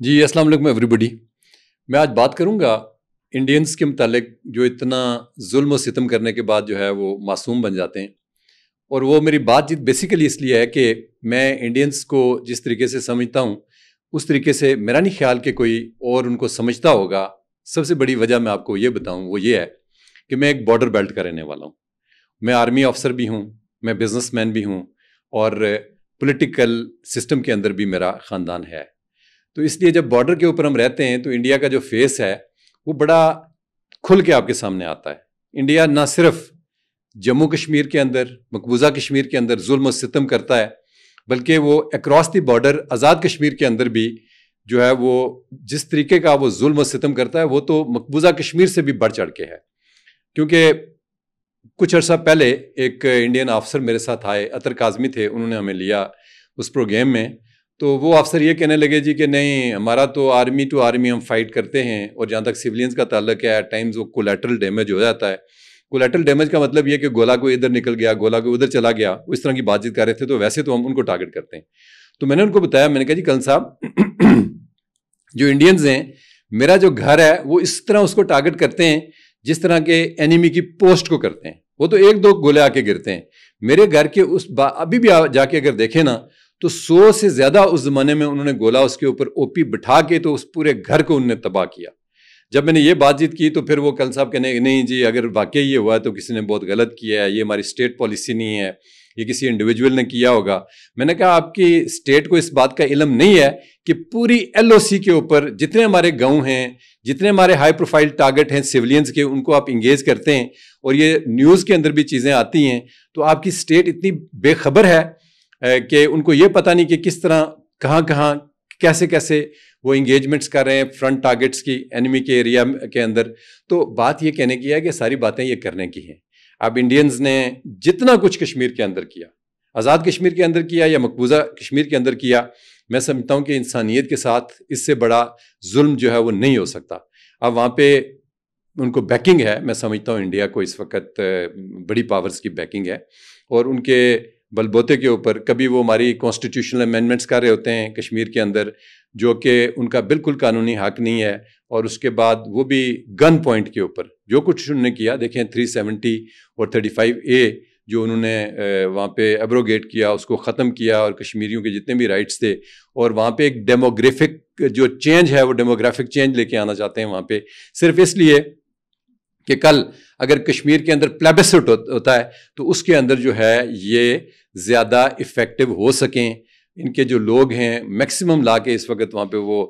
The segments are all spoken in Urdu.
جی السلام علیکم ایوری بڈی. میں آج بات کروں گا انڈینس کے متعلق جو اتنا ظلم و ستم کرنے کے بعد جو ہے وہ معصوم بن جاتے ہیں. اور وہ میری بات چیت بیسیکلی اس لیے ہے کہ میں انڈینس کو جس طریقے سے سمجھتا ہوں اس طریقے سے میرا نہیں خیال کہ کوئی اور ان کو سمجھتا ہوگا. سب سے بڑی وجہ میں آپ کو یہ بتاؤں وہ یہ ہے کہ میں ایک بارڈر بیلٹ کا رہنے والا ہوں. میں آرمی آفسر بھی ہوں, میں بزنس مین بھی ہوں, اور پولیٹیکل سسٹم کے اندر بھی میرا خاندان ہے. تو اس لیے جب بارڈر کے اوپر ہم رہتے ہیں تو انڈیا کا جو فیس ہے وہ بڑا کھل کے آپ کے سامنے آتا ہے. انڈیا نہ صرف جموں کشمیر کے اندر, مقبوضہ کشمیر کے اندر ظلم و ستم کرتا ہے, بلکہ وہ across the border Azad Kashmir کے اندر بھی جو ہے وہ جس طریقے کا وہ ظلم و ستم کرتا ہے وہ تو مقبوضہ کشمیر سے بھی بڑھ چڑھ کے ہے. کیونکہ کچھ عرصہ پہلے ایک انڈین آفسر میرے ساتھ آئے, اطہر کاظمی تھے, انہوں نے ہمیں لیا اس پروگرام میں. تو وہ افسر یہ کہنے لگے جی کہ نہیں, ہمارا تو آرمی ٹو آرمی ہم فائٹ کرتے ہیں, اور جہاں تک سولینز کا تعلق ہے ایٹ ٹائمز وہ کولیٹرل ڈیمیج ہو جاتا ہے. کولیٹرل ڈیمیج کا مطلب یہ کہ گولا کو ادھر نکل گیا, گولا کو ادھر چلا گیا, اس طرح کی بات چیت کر رہے تھے. تو ویسے تو ہم ان کو ٹارگٹ کرتے ہیں. تو میں نے ان کو بتایا, میں نے کہا جی کلن صاحب جو انڈینز ہیں, میرا جو گھر ہے وہ اس طرح اس کو ٹارگٹ کرتے ہیں جس طرح کے اینیمی کی پوسٹ کو کرتے ہیں. وہ تو ایک دو گولے آ کے گرتے ہیں. میرے گھر کے ابھی بھی جا کے اگر دیکھیں نا تو 100 سے زیادہ اس زمانے میں انہوں نے گولا اس کے اوپر او پی بٹھا کے تو اس پورے گھر کو انہوں نے تباہ کیا. جب میں نے یہ بات چیت کی تو پھر وہ کلن صاحب کہنے نہیں جی اگر واقعی یہ ہوا ہے تو کسی نے بہت غلط کیا ہے, یہ ہماری اسٹیٹ پالیسی نہیں ہے, یہ کسی انڈیویجول نے کیا ہوگا. میں نے کہا آپ کی اسٹیٹ کو اس بات کا علم نہیں ہے کہ پوری ایل او سی کے اوپر جتنے ہمارے گاؤں ہیں, جتنے ہمارے ہائی پروفائل ٹارگٹ ہیں سیولینز کے, ان کو آپ انگیج کرتے ہیں اور یہ نیوز کے اندر بھی چیزیں آتی ہیں. تو آپ کی اسٹیٹ اتنی بے خبر ہے کہ ان کو یہ پتہ نہیں کہ کس طرح کہاں کہاں کیسے کیسے وہ انگیجمنٹس کر رہے ہیں فرنٹ ٹارگٹس کی اینیمی کے ایریا کے اندر. تو بات یہ کہنے کی ہے کہ ساری باتیں یہ کرنے کی ہیں. اب انڈینز نے جتنا کچھ کشمیر کے اندر کیا, آزاد کشمیر کے اندر کیا یا مقبوضہ کشمیر کے اندر کیا, میں سمجھتا ہوں کہ انسانیت کے ساتھ اس سے بڑا ظلم جو ہے وہ نہیں ہو سکتا. اب وہاں پہ ان کو بیکنگ ہے, میں سمجھتا ہوں انڈیا کو اس وقت بڑی پاورز کی بیکنگ ہے, اور ان کے بل بوتے کے اوپر کبھی وہ ہماری کانسٹیٹیوشنل امینڈمنٹس کر رہے ہوتے ہیں کشمیر کے اندر جو کہ ان کا بالکل قانونی حق نہیں ہے, اور اس کے بعد وہ بھی گن پوائنٹ کے اوپر جو کچھ انہوں نے کیا. دیکھیں 370 اور 35A جو انہوں نے وہاں پہ ایبروگیٹ کیا, اس کو ختم کیا, اور کشمیریوں کے جتنے بھی رائٹس تھے, اور وہاں پہ ایک ڈیموگرافک جو چینج ہے وہ ڈیموگرافک چینج لے کے آنا چاہتے ہیں وہاں پہ, صرف اس لیے کہ کل اگر کشمیر کے اندر پلیبسٹ ہوتا ہے تو اس کے اندر جو ہے یہ زیادہ افیکٹو ہو سکیں. ان کے جو لوگ ہیں میکسیمم لا کے اس وقت وہاں پہ وہ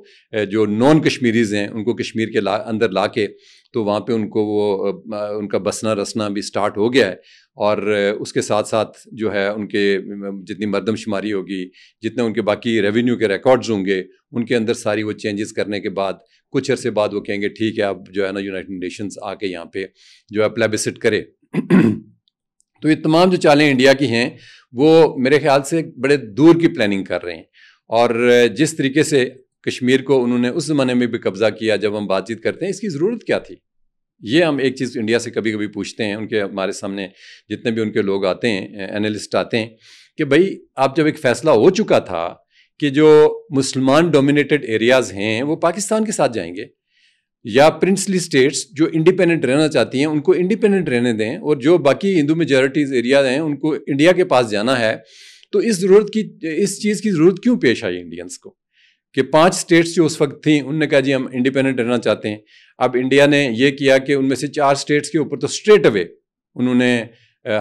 جو نان کشمیریز ہیں ان کو کشمیر کے اندر لا کے تو وہاں پہ ان کو وہ ان کا بسنا رسنا بھی سٹارٹ ہو گیا ہے. اور اس کے ساتھ ساتھ جو ہے ان کے جتنی مردم شماری ہوگی, جتنے ان کے باقی ریونیو کے ریکارڈز ہوں گے, ان کے اندر ساری وہ چینجز کرنے کے بعد کچھ عرصے بعد وہ کہیں گے ٹھیک ہے اب جو ہے نا یونائٹڈ نیشنز آ کے یہاں پہ جو ہے پلیبسٹ کرے. تو یہ تمام جو چالیں انڈیا کی ہیں وہ میرے خیال سے بڑے دور کی پلاننگ کر رہے ہیں. اور جس طریقے سے کشمیر کو انہوں نے اس زمانے میں بھی قبضہ کیا, جب ہم بات چیت کرتے ہیں اس کی ضرورت کیا تھی, یہ ہم ایک چیز انڈیا سے کبھی کبھی پوچھتے ہیں. ان کے ہمارے سامنے جتنے بھی ان کے لوگ آتے ہیں اینالسٹ آتے ہیں کہ بھائی آپ جب ایک فیصلہ ہو چکا تھا کہ جو مسلمان ڈومینیٹڈ ایریاز ہیں وہ پاکستان کے ساتھ جائیں گے, یا پرنسلی سٹیٹس جو انڈیپینڈنٹ رہنا چاہتی ہیں ان کو انڈیپینڈنٹ رہنے دیں, اور جو باقی ہندو میجورٹیز ایریاز ہیں ان کو انڈیا کے پاس جانا ہے, تو اس چیز کی ضرورت کیوں پیش آئی انڈینس کو کہ 5 اسٹیٹس جو اس وقت تھیں انہوں نے کہا جی ہم انڈیپینڈنٹ رہنا چاہتے ہیں. اب انڈیا نے یہ کیا کہ ان میں سے 4 اسٹیٹس کے اوپر تو اسٹریٹ اوے انہوں نے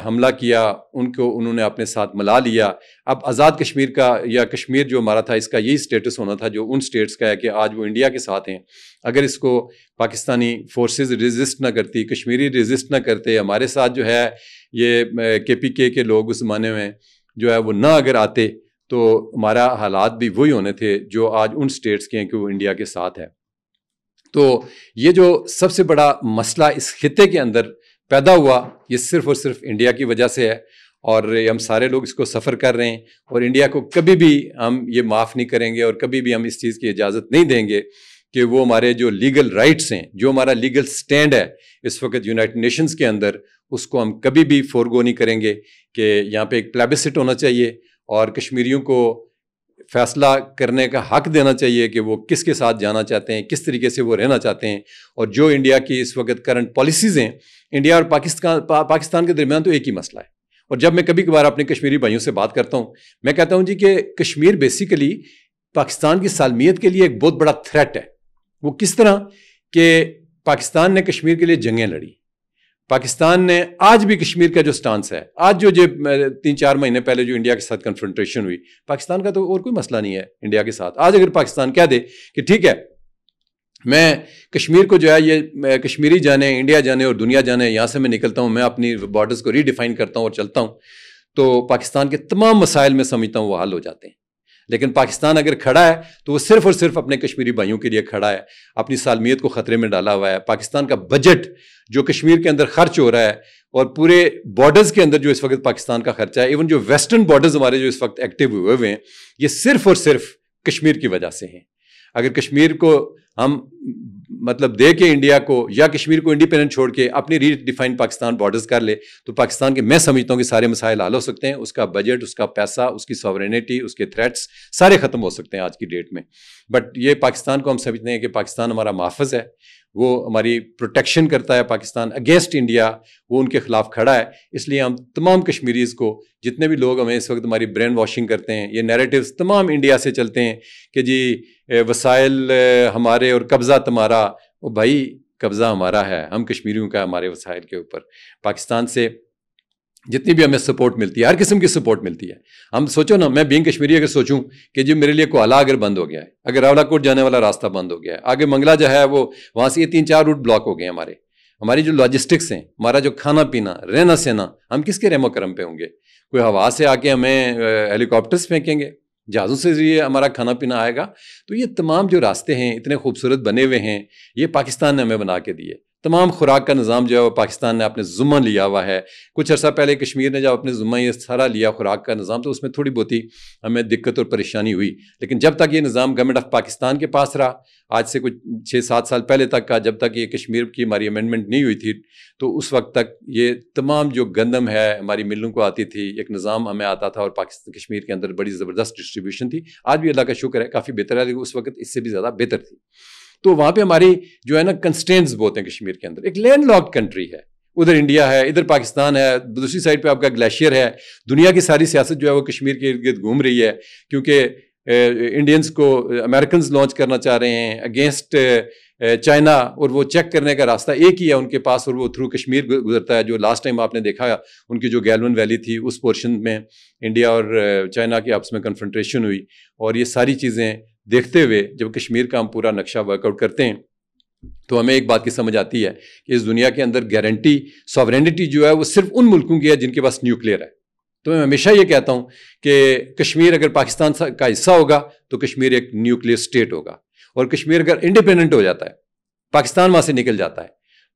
حملہ کیا, ان کو انہوں نے اپنے ساتھ ملا لیا. اب آزاد کشمیر کا یا کشمیر جو ہمارا تھا اس کا یہی اسٹیٹس ہونا تھا جو ان اسٹیٹس کا ہے کہ آج وہ انڈیا کے ساتھ ہیں. اگر اس کو پاکستانی فورسز ریزسٹ نہ کرتی, کشمیری ریزسٹ نہ کرتے, ہمارے ساتھ جو ہے یہ KPK کے لوگ اس زمانے میں جو ہے وہ نہ اگر آتے تو ہمارا حالات بھی وہی ہونے تھے جو آج ان اسٹیٹس کے ہیں کہ وہ انڈیا کے ساتھ ہے. تو یہ جو سب سے بڑا مسئلہ اس خطے کے اندر پیدا ہوا یہ صرف اور صرف انڈیا کی وجہ سے ہے, اور ہم سارے لوگ اس کو سفر کر رہے ہیں, اور انڈیا کو کبھی بھی ہم یہ معاف نہیں کریں گے, اور کبھی بھی ہم اس چیز کی اجازت نہیں دیں گے کہ وہ ہمارے جو لیگل رائٹس ہیں, جو ہمارا لیگل سٹینڈ ہے اس وقت یونائٹڈ نیشنز کے اندر, اس کو ہم کبھی بھی فورگو نہیں کریں گے کہ یہاں پہ ایک پلیبسٹ ہونا چاہیے, اور کشمیریوں کو فیصلہ کرنے کا حق دینا چاہیے کہ وہ کس کے ساتھ جانا چاہتے ہیں, کس طریقے سے وہ رہنا چاہتے ہیں. اور جو انڈیا کی اس وقت کرنٹ پالیسیز ہیں, انڈیا اور پاکستان کے درمیان تو ایک ہی مسئلہ ہے. اور جب میں کبھی کبھار اپنے کشمیری بھائیوں سے بات کرتا ہوں, میں کہتا ہوں جی کہ کشمیر بیسیکلی پاکستان کی سالمیت کے لیے ایک بہت بڑا تھریٹ ہے. وہ کس طرح کہ پاکستان نے کشمیر کے لیے جنگیں لڑی, پاکستان نے آج بھی کشمیر کا جو سٹانس ہے, آج جو 3-4 مہینے پہلے جو انڈیا کے ساتھ کنفرنٹریشن ہوئی, پاکستان کا تو اور کوئی مسئلہ نہیں ہے انڈیا کے ساتھ. آج اگر پاکستان کہہ دے کہ ٹھیک ہے میں کشمیر کو جو ہے یہ کشمیری جانے, انڈیا جانے اور دنیا جانے, یہاں سے میں نکلتا ہوں, میں اپنی بارڈرز کو ری ڈیفائن کرتا ہوں اور چلتا ہوں, تو پاکستان کے تمام مسائل میں سمجھتا ہوں وہ حل ہو جاتے ہیں. لیکن پاکستان اگر کھڑا ہے تو وہ صرف اور صرف اپنے کشمیری بھائیوں کے لیے کھڑا ہے, اپنی سالمیت کو خطرے میں ڈالا ہوا ہے. پاکستان کا بجٹ جو کشمیر کے اندر خرچ ہو رہا ہے اور پورے بارڈرز کے اندر جو اس وقت پاکستان کا خرچہ ہے, ایون جو ویسٹرن بارڈرز ہمارے جو اس وقت ایکٹیو ہوئے ہیں, یہ صرف اور صرف کشمیر کی وجہ سے ہیں. اگر کشمیر کو ہم مطلب دے کے انڈیا کو, یا کشمیر کو انڈیپینڈنٹ چھوڑ کے اپنی ری ڈیفائن پاکستان بارڈرز کر لے, تو پاکستان کے میں سمجھتا ہوں کہ سارے مسائل حل ہو سکتے ہیں. اس کا بجٹ, اس کا پیسہ, اس کی ساورینٹی, اس کے تھریٹس سارے ختم ہو سکتے ہیں آج کی ڈیٹ میں. بٹ یہ پاکستان کو ہم سمجھتے ہیں کہ پاکستان ہمارا محافظ ہے, وہ ہماری پروٹیکشن کرتا ہے. پاکستان اگینسٹ انڈیا وہ ان کے خلاف کھڑا ہے. اس لیے ہم تمام کشمیریز کو, جتنے بھی لوگ ہمیں اس وقت ہماری برین واشنگ کرتے ہیں, یہ نیریٹیوز تمام انڈیا سے چلتے ہیں کہ جی وسائل ہمارے اور قبضہ تمہارا, وہ بھائی قبضہ ہمارا ہے, ہم کشمیریوں کا ہمارے وسائل کے اوپر. پاکستان سے جتنی بھی ہمیں سپورٹ ملتی ہے, ہر قسم کی سپورٹ ملتی ہے. ہم سوچو نا, میں بینگ کشمیری اگر سوچوں کہ جی میرے لیے کوالہ اگر بند ہو گیا ہے, اگر راولا کوٹ جانے والا راستہ بند ہو گیا ہے, آگے منگلہ جو ہے وہ وہاں سے یہ 3-4 روٹ بلاک ہو گئے ہمارے, ہماری جو لاجسٹکس ہیں, ہمارا جو کھانا پینا, رہنا سہنا, ہم کس کے رحم و کرم پہ ہوں گے؟ کوئی ہوا سے آ کے ہمیں ہیلی کاپٹرس پھینکیں گے, جہازوں سے ذریعے ہمارا کھانا پینا آئے گا؟ تو یہ تمام جو راستے ہیں اتنے خوبصورت بنے ہوئے ہیں, یہ پاکستان نے ہمیں بنا کے دیے. تمام خوراک کا نظام جو ہے وہ پاکستان نے اپنے ذمہ لیا ہوا ہے. کچھ عرصہ پہلے کشمیر نے جب اپنے ذمہ یہ سارا لیا خوراک کا نظام, تو اس میں تھوڑی بہت ہمیں دقت اور پریشانی ہوئی. لیکن جب تک یہ نظام گورنمنٹ آف پاکستان کے پاس رہا, آج سے کچھ 6-7 سال پہلے تک کا, جب تک یہ کشمیر کی ہماری امینڈمنٹ نہیں ہوئی تھی, تو اس وقت تک یہ تمام جو گندم ہے ہماری ملوں کو آتی تھی, ایک نظام ہمیں آتا تھا, اور پاکستان کشمیر کے اندر بڑی زبردست ڈسٹریبیوشن تھی. آج بھی اللہ کا شکر ہے کافی بہتر ہے, لیکن اس وقت اس سے بھی زیادہ بہتر تھی. تو وہاں پہ ہماری جو ہے نا کنسٹرینٹس بہت ہیں کشمیر کے اندر. ایک لینڈ لاکڈ کنٹری ہے, ادھر انڈیا ہے, ادھر پاکستان ہے, دوسری سائڈ پہ آپ کا گلیشیئر ہے. دنیا کی ساری سیاست جو ہے وہ کشمیر کے ارد گرد گھوم رہی ہے, کیونکہ انڈینز کو امریکنز لانچ کرنا چاہ رہے ہیں اگینسٹ چائنا, اور وہ چیک کرنے کا راستہ ایک ہی ہے ان کے پاس, اور وہ تھرو کشمیر گزرتا ہے. جو لاسٹ ٹائم آپ نے دیکھا ان کی جو گیلون ویلی تھی, اس پورشن میں انڈیا اور چائنا کی آپس میں کنفرنٹریشن ہوئی. اور یہ ساری چیزیں دیکھتے ہوئے جب کشمیر کا ہم پورا نقشہ ورک آؤٹ کرتے ہیں, تو ہمیں ایک بات کی سمجھ آتی ہے کہ اس دنیا کے اندر گارنٹی ساورینٹی جو ہے وہ صرف ان ملکوں کی ہے جن کے پاس نیوکلیئر ہے. تو میں ہمیشہ یہ کہتا ہوں کہ کشمیر اگر پاکستان کا حصہ ہوگا تو کشمیر ایک نیوکلیئر اسٹیٹ ہوگا, اور کشمیر اگر انڈیپینڈنٹ ہو جاتا ہے, پاکستان وہاں سے نکل جاتا ہے,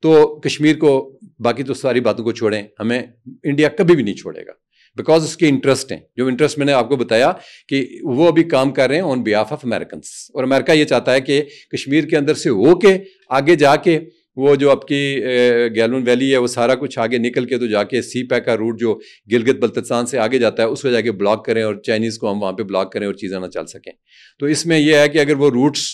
تو کشمیر کو, باقی تو ساری باتوں کو چھوڑیں, ہمیں انڈیا کبھی بھی نہیں چھوڑے گا, بیکاز اس کے انٹرسٹ ہیں. جو انٹرسٹ میں نے آپ کو بتایا کہ وہ ابھی کام کر رہے ہیں آن بیہاف آف امریکنس, اور امریکہ یہ چاہتا ہے کہ کشمیر کے اندر سے ہو کے آگے جا کے وہ جو آپ کی گیلون ویلی ہے وہ سارا کچھ آگے نکل کے تو جا کے سی پیک کا روٹ جو گلگت بلتستان سے آگے جاتا ہے اس کو جا کے بلاک کریں, اور چائنیز کو ہم وہاں پہ بلاک کریں اور چیزیں نہ چل سکیں. تو اس میں یہ ہے کہ اگر وہ روٹس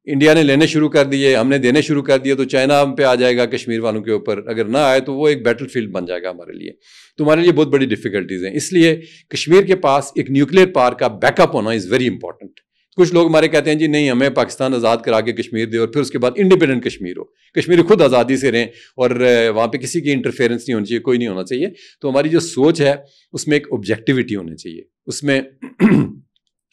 انڈیا نے لینے شروع کر دیے, ہم نے دینے شروع کر دیے, تو چائنا ہم پہ آ جائے گا کشمیر والوں کے اوپر. اگر نہ آئے تو وہ ایک بیٹل فیلڈ بن جائے گا ہمارے لیے. تو ہمارے لیے بہت بڑی ڈفیکلٹیز ہیں. اس لیے کشمیر کے پاس ایک نیوکلیئر پاور کا بیک اپ ہونا از ویری امپورٹنٹ. کچھ لوگ ہمارے کہتے ہیں جی نہیں, ہمیں پاکستان آزاد کرا کے کشمیر دے, اور پھر اس کے بعد انڈیپینڈنٹ کشمیر ہو, کشمیری خود آزادی سے رہیں, اور وہاں پہ کسی کی انٹرفیئرنس نہیں ہونی چاہیے, کوئی نہیں ہونا چاہیے. تو ہماری جو سوچ ہے اس میں ایک آبجیکٹیوٹی ہونی چاہیے, اس میں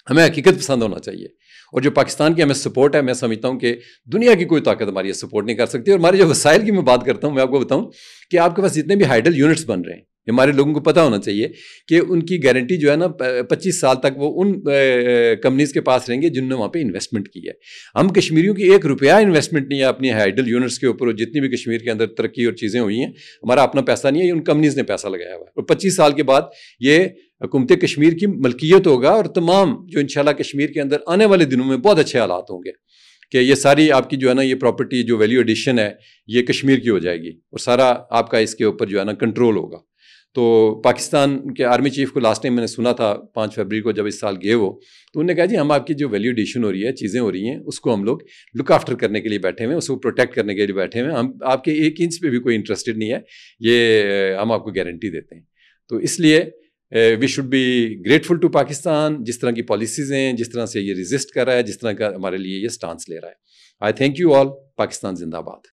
ہمیں حقیقت پسند ہونا چاہیے. اور جو پاکستان کی ہمیں سپورٹ ہے, میں سمجھتا ہوں کہ دنیا کی کوئی طاقت ہماری سپورٹ نہیں کر سکتی. اور ہمارے جو وسائل کی میں بات کرتا ہوں, میں آپ کو بتاؤں کہ آپ کے پاس جتنے بھی ہائیڈل یونٹس بن رہے ہیں, ہمارے لوگوں کو پتہ ہونا چاہیے کہ ان کی گارنٹی جو ہے نا 25 سال تک وہ ان کمپنیز کے پاس رہیں گے جن نے وہاں پہ انویسٹمنٹ کی ہے. ہم کشمیریوں کی 1 روپیہ انویسٹمنٹ نہیں ہے اپنی ہائیڈل یونٹس کے اوپر, اور جتنی بھی کشمیر کے اندر ترقی اور چیزیں ہوئی ہیں, ہمارا اپنا پیسہ نہیں ہے, یہ ان کمپنیز نے پیسہ لگایا ہوا ہے. اور 25 سال کے بعد یہ حکومت کشمیر کی ملکیت ہوگا, اور تمام جو انشاءاللہ کشمیر کے اندر آنے والے دنوں میں بہت اچھے حالات ہوں گے کہ یہ ساری آپ کی جو ہے نا یہ پراپرٹی جو ویلیو ایڈیشن ہے یہ کشمیر کی ہو جائے گی, اور سارا آپ کا اس کے اوپر جو ہے نا کنٹرول ہوگا. تو پاکستان کے آرمی چیف کو لاسٹ ٹائم میں نے سنا تھا 5 فروری کو جب اس سال گئے وہ، تو انہوں نے کہا جی ہم آپ کی جو ویلیو ایڈیشن ہو رہی ہے، چیزیں ہو رہی ہیں، اس کو ہم لوگ لک آفٹر کرنے کے لیے بیٹھے ہوئے ہیں، اس کو پروٹیکٹ کرنے کے لیے بیٹھے ہوئے ہیں، ہم آپ کے 1 انچ پہ بھی کوئی انٹرسٹڈ نہیں ہے، یہ ہم آپ کو گارنٹی دیتے ہیں۔ تو اس لیے we should be grateful to Pakistan, جس طرح کی پالیسیز ہیں، جس طرح سے یہ ریزسٹ کر رہا ہے، جس طرح کا ہمارے لیے یہ سٹانس لے رہا ہے۔ آئی تھینک یو آل۔ پاکستان زندہ باد۔